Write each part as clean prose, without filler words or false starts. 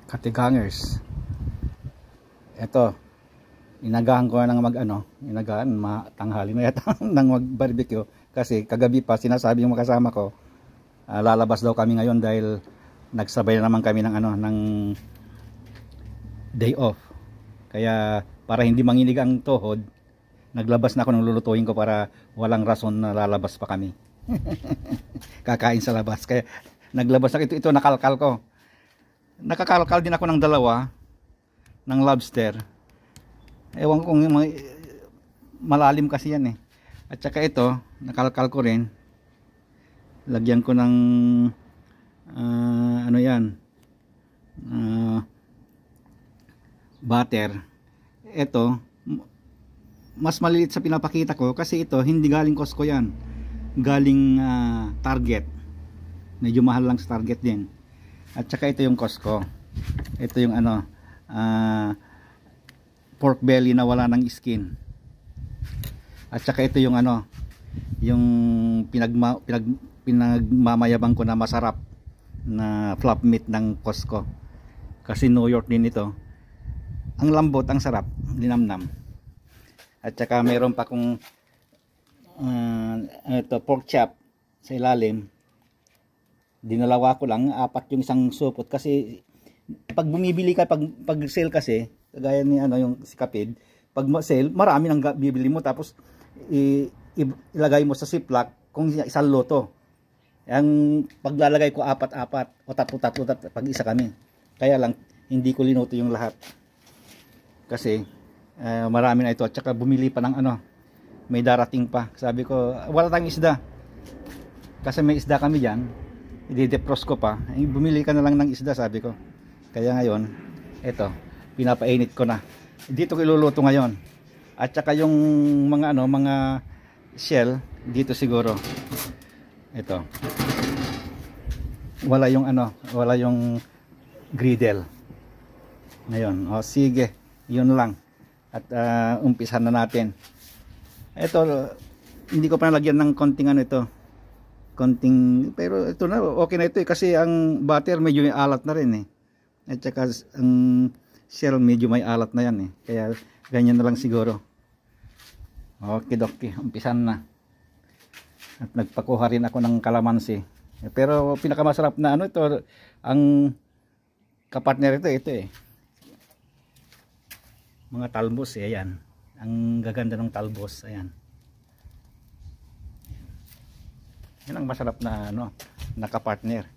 katigangers. Ito, inagahan ko ng inagaan tanghali na yata ng mag-barbecue kasi kagabi pa sinasabi yung makasama ko, lalabas daw kami ngayon dahil nagsabay naman kami ng day off. Kaya para hindi manginig ang tuhod, naglabas na ako ng lulutuin ko para walang rason na lalabas pa kami. Kakain sa labas. Kaya naglabas ako. Ito nakalkal ko. Nakakalkal din ako ng dalawa ng lobster. Ewan ko kung malalim kasi yan eh. At saka ito, nakalkal ko rin. Lagyan ko ng butter. Ito, mas maliit sa pinapakita ko kasi ito hindi galing Costco yan. Galing Target. Medyo mahal lang sa Target din. At saka ito yung Costco. Ito yung pork belly na wala ng skin. At saka ito yung yung pinagmamayabang ko na masarap na flop meat ng Costco. Kasi New York din ito. Ang lambot, ang sarap, linamnam. At saka mayroon pa kung ito pork chop sa ilalim. Dinalawa ko lang, 4 yung isang supot kasi pag bumibili ka, pag sale kasi kagaya ni yung si Kapid, pag sale marami nang bibili mo tapos ilagay mo sa ziplock kung isang loto. Ang paglalagay ko 4 o 3 pag isa kami. Kaya lang hindi ko linuto yung lahat. Kasi marami na ito at saka bumili pa ng may darating pa. Sabi ko wala tayong isda. Kasi may isda kami diyan. I-defrost ko pa. Bumili ka na lang ng isda sabi ko. Kaya ngayon, ito, pinapainit ko na. Dito ko iluluto ngayon. At saka yung mga mga shell dito siguro. Ito. Wala yung griddle. Ngayon, sige, yun lang. At umpisan na natin. Ito, hindi ko pa nalagyan ng konting pero ito na, okay na ito kasi ang butter medyo may alat na rin eh. At saka ang shell medyo may alat na yan eh. Kaya ganyan na lang siguro. Okay, umpisan na. At nagpakuha rin ako ng kalamansi. Pero pinakamasarap na ito, ang kapartner ito eh. Mga talbos eh, ayan. Ang gaganda ng talbos, ayan. Yan ang masarap na nakapartner.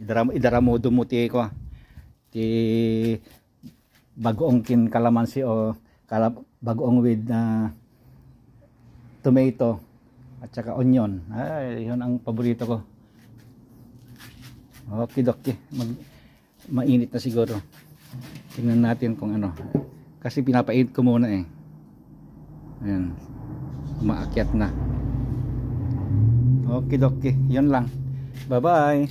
Idaramo dumuti ko. Ti bagoong kin kalamansi o bagoong with tomato at saka onion. Ay, yun ang paborito ko. Okay. Mainit na siguro. Tingnan natin kung kasi pinapainit ko muna eh. Ayan. Umaakyat na. Okay, yun lang. Bye-bye.